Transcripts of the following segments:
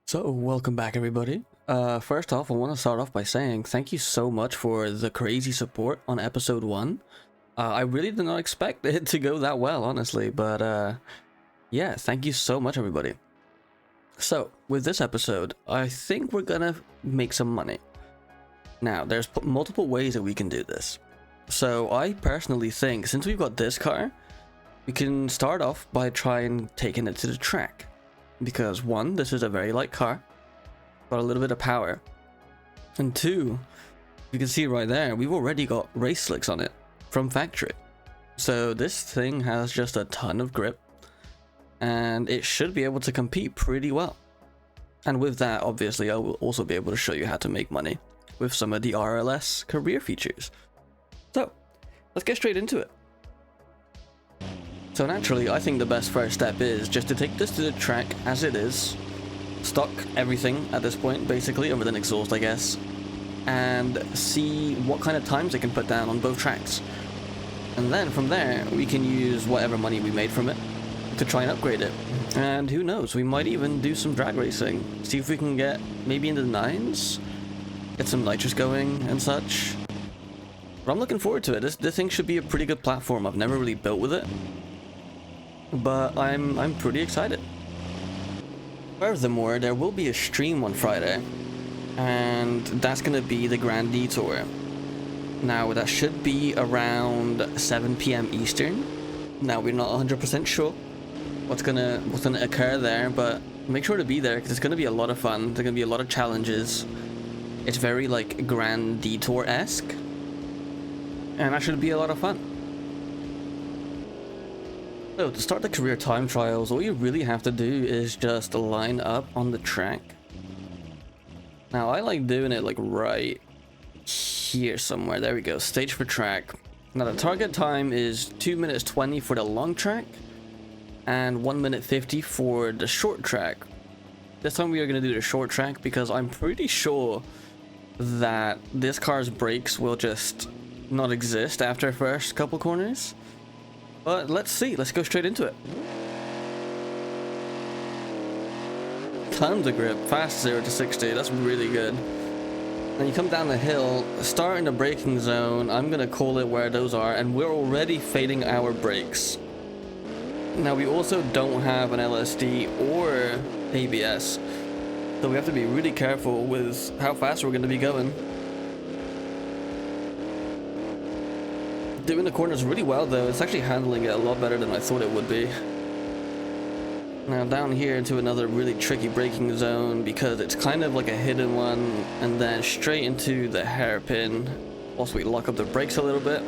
So, welcome back everybody. First off, I want to start off by saying thank you so much for the crazy support on episode 1. I really did not expect it to go that well, honestly, but yeah, thank you so much everybody. So, with this episode, I think we're gonna make some money. Now, there's multiple ways that we can do this. So, I personally think since we've got this car, we can start off by trying taking it to the track. Because one, this is a very light car, got a little bit of power, and two, you can see right there, we've already got race slicks on it from factory. So this thing has just a ton of grip, and it should be able to compete pretty well. And with that, obviously, I will also be able to show you how to make money with some of the RLS Career features. So, let's get straight into it. So naturally, I think the best first step is just to take this to the track as it is, stock everything at this point, basically, other than exhaust, I guess, and see what kind of times it can put down on both tracks. And then from there, we can use whatever money we made from it to try and upgrade it. And who knows, we might even do some drag racing, see if we can get maybe into the 9s, get some nitrous going and such. But I'm looking forward to it. This thing should be a pretty good platform. I've never really built with it, but I'm pretty excited. Furthermore, there will be a stream on Friday, and that's gonna be the Grand Detour. Now that should be around 7 PM Eastern. Now we're not 100% sure what's gonna occur there, but make sure to be there because it's gonna be a lot of fun. There's gonna be a lot of challenges. It's very like Grand Detour-esque, and that should be a lot of fun. So to start the career time trials, all you really have to do is just line up on the track. Now I like doing it like right here somewhere. There we go, stage for track. Now the target time is 2 minutes 20 for the long track and 1 minute 50 for the short track. This time we are going to do the short track because I'm pretty sure that this car's brakes will just not exist after first couple corners. But let's see, let's go straight into it. Tons of grip, fast 0 to 60, that's really good. Then you come down the hill, start in the braking zone, I'm gonna call it where those are, and we're already fading our brakes. Now we also don't have an LSD or ABS, so we have to be really careful with how fast we're gonna be going. Doing the corners really well though, it's actually handling it a lot better than I thought it would be. Now down here into another really tricky braking zone because it's kind of like a hidden one, and then straight into the hairpin whilst we lock up the brakes a little bit.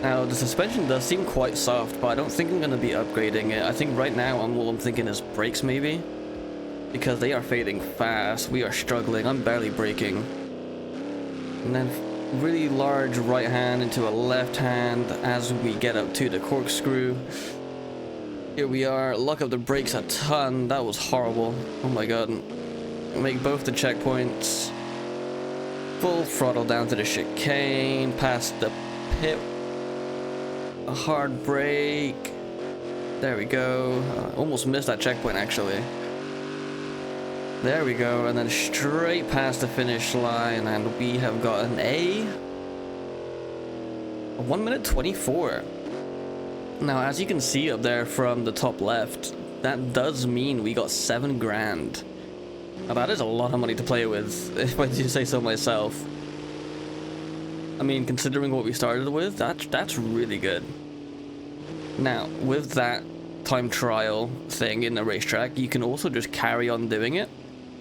Now the suspension does seem quite soft, but I don't think I'm going to be upgrading it. I think right now all I'm thinking is brakes maybe, because they are fading fast, we are struggling, I'm barely braking. And then really large right hand into a left hand as we get up to the corkscrew. Here we are, lock up the brakes a ton, that was horrible, oh my god. Make both the checkpoints, full throttle down to the chicane, past the pit, a hard brake, there we go, almost missed that checkpoint actually. There we go, and then straight past the finish line, and we have gotten a 1 minute 24. Now, as you can see up there from the top left, that does mean we got 7 grand. Now that is a lot of money to play with, if I do say so myself. I mean, considering what we started with, that's really good. Now, with that time trial thing in the racetrack, you can also just carry on doing it,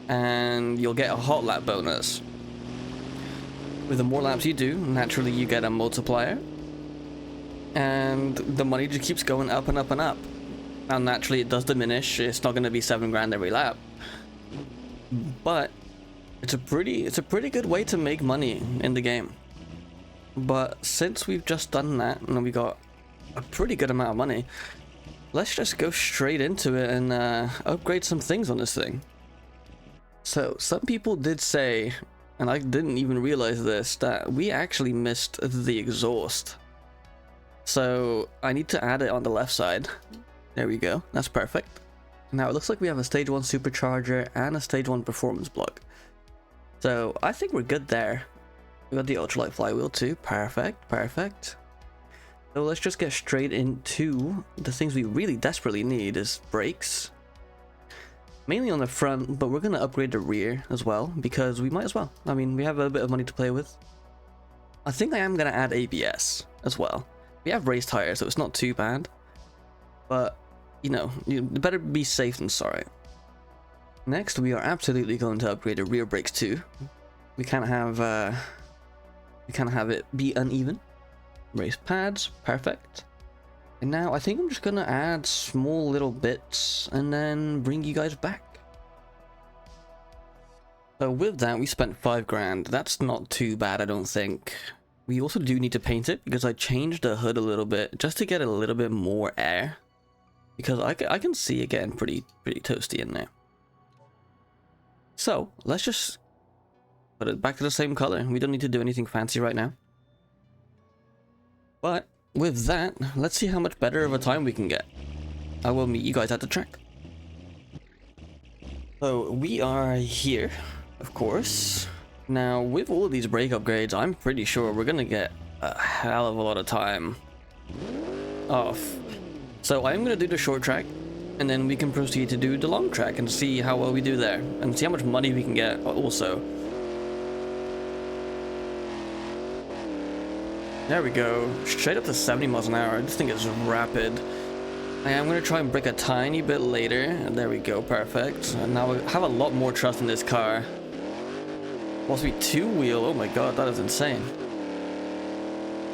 and you'll get a hot lap bonus. With the more laps you do, naturally you get a multiplier, and the money just keeps going up and up and up. Now naturally it does diminish, it's not going to be 7 grand every lap, but it's a pretty good way to make money in the game. But since we've just done that and we got a pretty good amount of money, let's just go straight into it and upgrade some things on this thing. So, some people did say, and I didn't even realize this, that we actually missed the exhaust. So, I need to add it on the left side. There we go, that's perfect. Now it looks like we have a stage 1 supercharger and a stage 1 performance block. So I think we're good there. We got the ultralight flywheel too. Perfect, perfect. So let's just get straight into the things we really desperately need is brakes. Mainly on the front, but we're going to upgrade the rear as well because we might as well. I mean, we have a bit of money to play with. I think I am going to add ABS as well. We have race tires, so it's not too bad. But, you know, you better be safe than sorry. Next, we are absolutely going to upgrade the rear brakes too. We can't have it be uneven. Race pads, perfect. And now I think I'm just gonna add small little bits and then bring you guys back. So with that, we spent 5 grand. That's not too bad, I don't think. We also do need to paint it because I changed the hood a little bit just to get a little bit more air. Because I can see it getting pretty toasty in there. So let's just put it back to the same color. We don't need to do anything fancy right now. But with that, let's see how much better of a time we can get. I will meet you guys at the track. So we are here, of course. Now with all of these brake upgrades, I'm pretty sure we're gonna get a hell of a lot of time off. So I'm gonna do the short track, and then we can proceed to do the long track and see how well we do there, and see how much money we can get also. There we go, straight up to 70 miles an hour. This thing is rapid. I am going to try and brake a tiny bit later, and there we go, perfect. And now I have a lot more trust in this car. Possibly 2-wheel, oh my god, that is insane.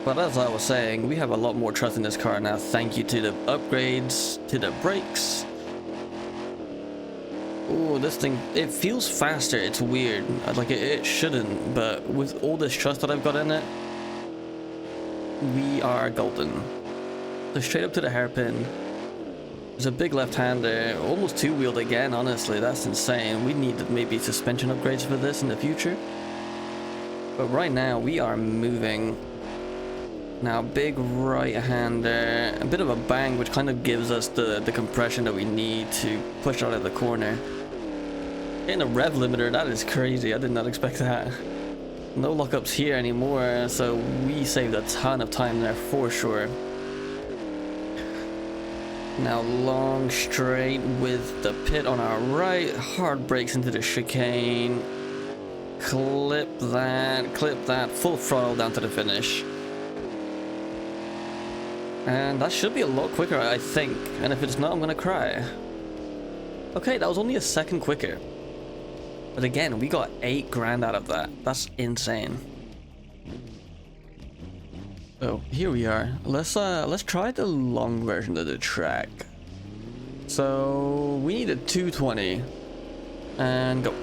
But as I was saying, we have a lot more trust in this car now, thank you to the upgrades, to the brakes. Oh, this thing, it feels faster, it's weird. Like, it shouldn't, but with all this trust that I've got in it, we are golden. So straight up to the hairpin. There's a big left-hander, almost 2-wheeled again, honestly, that's insane. We need maybe suspension upgrades for this in the future. But right now, we are moving. Now, big right-hander, a bit of a bang, which kind of gives us the compression that we need to push out of the corner. Getting a rev limiter, that is crazy, I did not expect that. No lockups here anymore, so we saved a ton of time there for sure. Now long straight with the pit on our right, hard brakes into the chicane. Clip that, full throttle down to the finish. And that should be a lot quicker, I think. And if it's not, I'm gonna cry. Okay, that was only a second quicker. But again, we got 8 grand out of that. That's insane. So here we are. Let's try the long version of the track. So we need a 220 and go.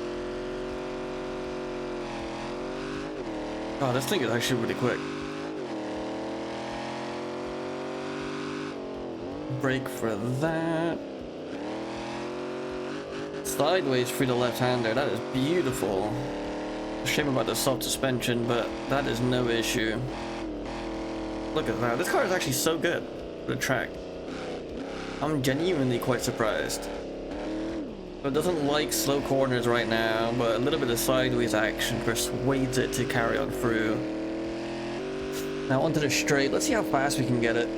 Oh, this thing is actually really quick. Brake for that. Sideways through the left-hander, that is beautiful. Shame about the soft suspension, but that is no issue. Look at that, this car is actually so good for the track. I'm genuinely quite surprised. It doesn't like slow corners right now, but a little bit of sideways action persuades it to carry on through. Now onto the straight, let's see how fast we can get it.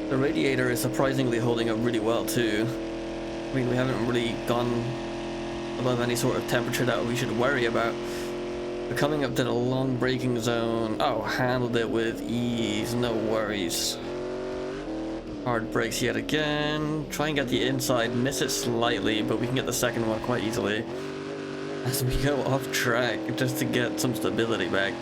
The radiator is surprisingly holding up really well too. I mean, we haven't really gone above any sort of temperature that we should worry about. We're coming up to the long braking zone. Oh, handled it with ease, no worries. Hard brakes yet again. Try and get the inside, miss it slightly, but we can get the second one quite easily. As we go off track, just to get some stability back.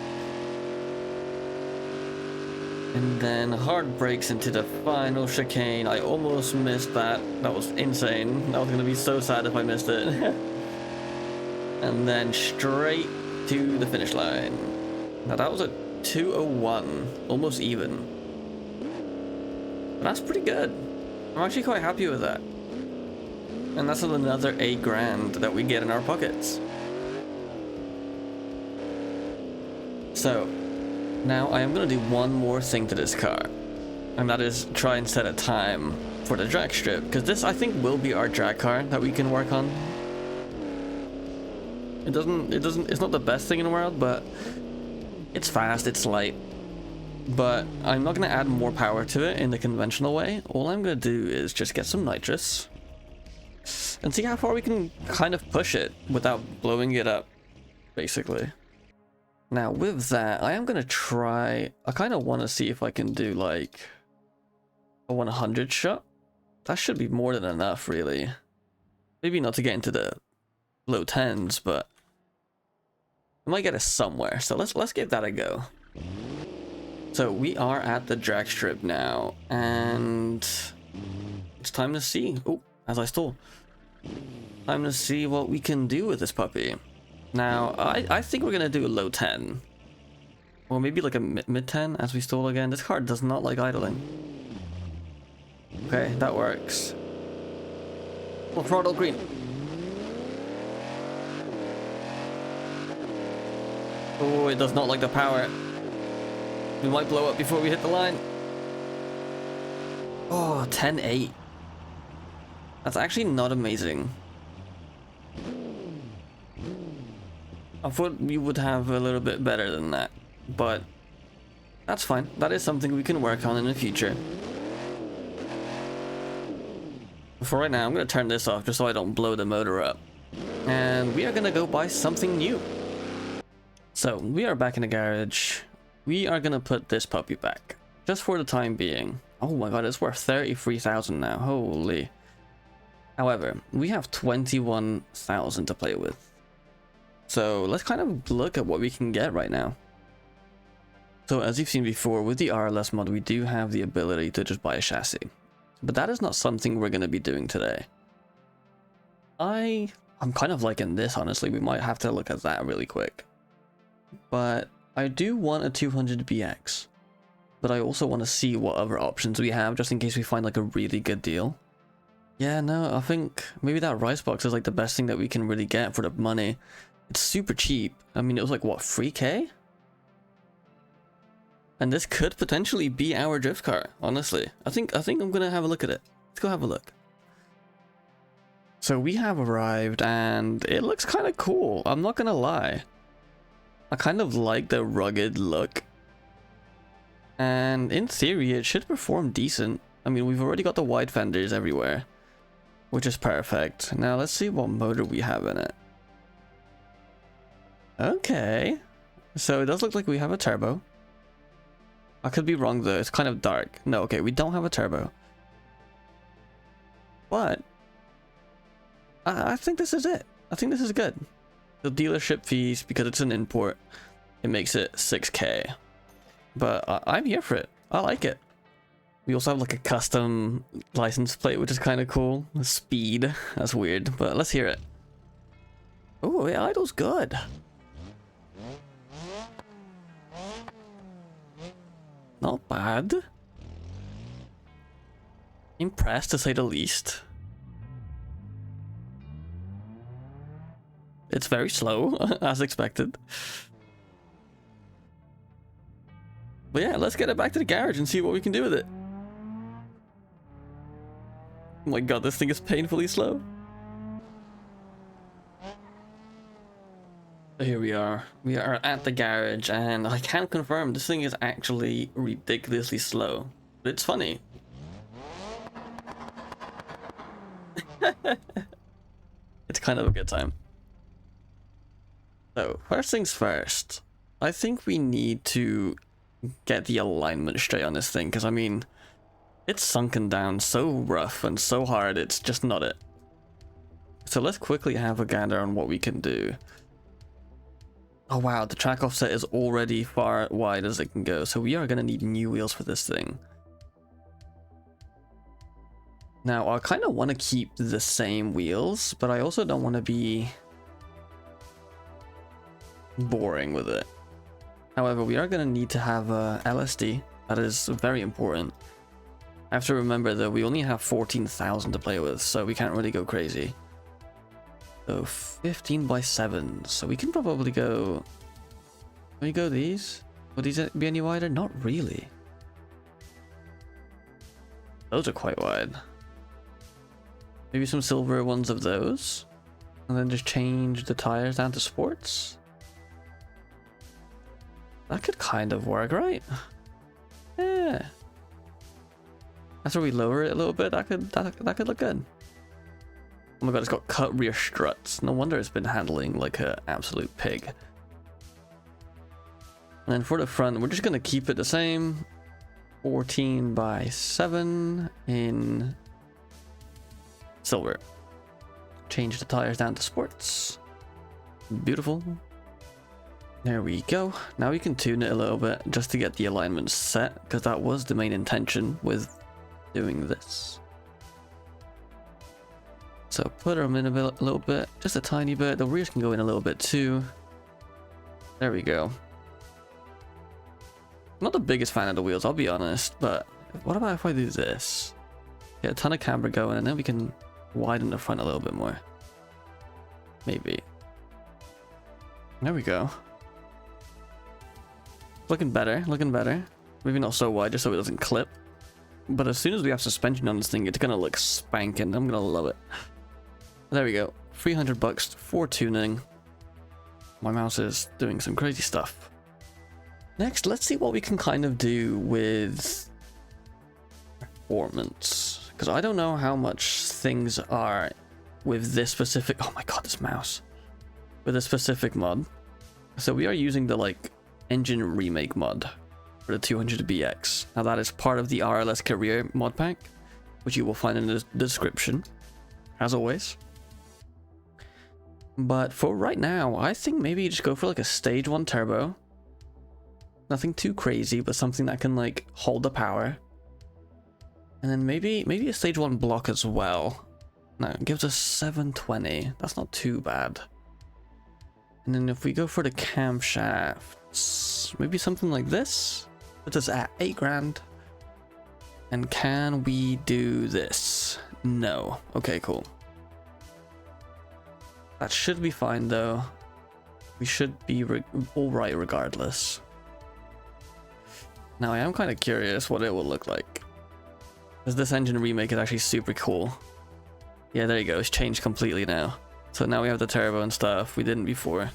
And then hard brakes into the final chicane. I almost missed that. That was insane. I was gonna be so sad if I missed it. And then straight to the finish line. Now that was a 2:01, almost even. But that's pretty good. I'm actually quite happy with that. And that's another 8 grand that we get in our pockets. So now I am going to do one more thing to this car. And that is try and set a time for the drag strip, because this I think will be our drag car that we can work on. It's not the best thing in the world, but it's fast, it's light. But I'm not going to add more power to it in the conventional way. All I'm going to do is just get some nitrous and see how far we can kind of push it without blowing it up, basically. Now with that, I am going to try, I kind of want to see if I can do like a 100 shot. That should be more than enough, really. Maybe not to get into the low 10s, but I might get us somewhere. So let's give that a go. So we are at the drag strip now, and it's time to see. Oh, as I stole. Time to see what we can do with this puppy. Now, I think we're gonna do a low 10, or maybe like a mid 10 as we stole again. This car does not like idling. Okay, that works. Well, throttle green. Oh, it does not like the power. We might blow up before we hit the line. Oh, 10-8. That's actually not amazing. I thought we would have a little bit better than that, but that's fine. That is something we can work on in the future. For right now, I'm going to turn this off just so I don't blow the motor up. And we are going to go buy something new. So, we are back in the garage. We are gonna put this puppy back, just for the time being. Oh my god, it's worth 33,000 now, holy. However, we have 21,000 to play with. So let's kind of look at what we can get right now. So as you've seen before, with the RLS mod, we do have the ability to just buy a chassis. But that is not something we're gonna be doing today. I'm kind of liking this, honestly. We might have to look at that really quick. But I do want a 200 BX, but I also want to see what other options we have, just in case we find like a really good deal. Yeah, no, I think maybe that rice box is like the best thing that we can really get for the money. It's super cheap. I mean, it was like, what, 3K? And this could potentially be our drift car, honestly. I think I'm gonna have a look at it. Let's go have a look. So we have arrived, and it looks kind of cool, I'm not gonna lie. I kind of like the rugged look, and in theory it should perform decent. I mean, we've already got the wide fenders everywhere, which is perfect. Now let's see what motor we have in it. Okay, so it does look like we have a turbo. I could be wrong though, it's kind of dark. No, okay, we don't have a turbo, but I think this is it. I think this is good. The dealership fees, because it's an import, it makes it 6K. But I'm here for it. I like it. We also have like a custom license plate, which is kind of cool. Speed. That's weird, but let's hear it. Oh, yeah, idle's good. Not bad. Impressed, to say the least. It's very slow, as expected. But yeah, let's get it back to the garage and see what we can do with it. Oh my god, this thing is painfully slow. So here we are. We are at the garage, and I can confirm this thing is actually ridiculously slow. But it's funny. It's kind of a good time. So, first things first, I think we need to get the alignment straight on this thing, because I mean, it's sunken down so rough and so hard, it's just not it. So let's quickly have a gander on what we can do. Oh wow, the track offset is already far wide as it can go, so we are going to need new wheels for this thing. Now, I kind of want to keep the same wheels, but I also don't want to be boring with it. However, we are going to need to have a LSD. That is very important. I have to remember that we only have 14,000 to play with, so we can't really go crazy. So 15 by 7, so we can probably go... Can we go these? Would these be any wider? Not really. Those are quite wide. Maybe some silver ones of those. And then just change the tires down to sports. That could kind of work, right? Yeah. After we lower it a little bit, that could look good. Oh my god, it's got cut rear struts. No wonder it's been handling like an absolute pig. And then for the front, we're just gonna keep it the same. 14x7 in silver. Change the tires down to sports. Beautiful. There we go. Now we can tune it a little bit just to get the alignment set, because that was the main intention with doing this. So put them in a little bit, just a tiny bit. The rears can go in a little bit too. There we go. Not the biggest fan of the wheels, I'll be honest, but what about if I do this? Get a ton of camber going, and then we can widen the front a little bit more. Maybe. There we go. Looking better, looking better. Maybe not so wide, just so it doesn't clip. But as soon as we have suspension on this thing, it's gonna look spanking. I'm gonna love it. There we go. $300 for tuning. My mouse is doing some crazy stuff. Next, let's see what we can kind of do with performance. Because I don't know how much things are with this specific... Oh my god, this mouse. With this specific mod. So we are using the, like, engine remake mod for the 200BX. Now that is part of the RLS Career Modpack, which you will find in the description, as always. But for right now, I think maybe you just go for like a stage 1 turbo. Nothing too crazy, but something that can like hold the power. And then maybe a stage 1 block as well. Now it gives us 720. That's not too bad. And then if we go for the camshafts, maybe something like this. Puts us at 8 grand. And can we do this? No. Okay, cool. That should be fine though. We should be alright regardless. Now I am kind of curious what it will look like. Because this engine remake is actually super cool. Yeah, there you go. It's changed completely now. So now we have the turbo and stuff we didn't before.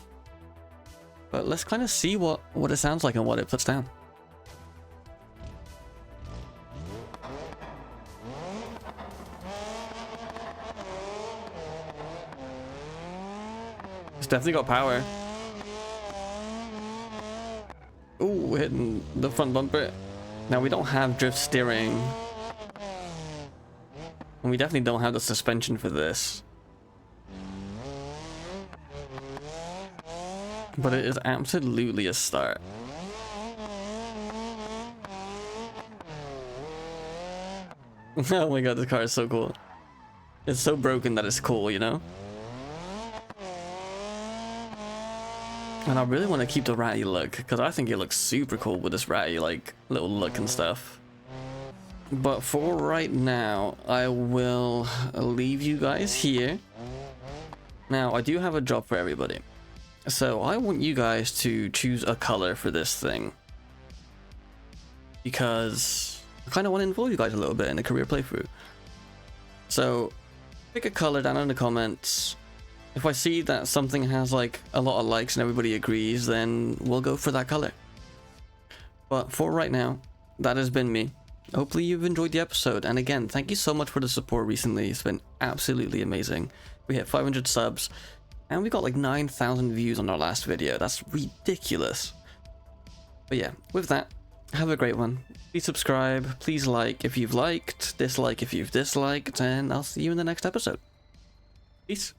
But let's kind of see what it sounds like and what it puts down. It's definitely got power. Ooh, hitting the front bumper. Now we don't have drift steering. And we definitely don't have the suspension for this. But it is absolutely a start. Oh my god, this car is so cool. It's so broken that it's cool, you know? And I really want to keep the ratty look, because I think it looks super cool with this ratty, like, little look and stuff. But for right now, I will leave you guys here. Now, I do have a job for everybody. So, I want you guys to choose a color for this thing. Because I kind of want to involve you guys a little bit in the career playthrough. So, pick a color down in the comments. If I see that something has like a lot of likes and everybody agrees, then we'll go for that color. But for right now, that has been me. Hopefully you've enjoyed the episode. And again, thank you so much for the support recently. It's been absolutely amazing. We hit 500 subs and we got like 9,000 views on our last video. That's ridiculous. But yeah, with that, have a great one. Please subscribe. Please like if you've liked, dislike if you've disliked, and I'll see you in the next episode. Peace.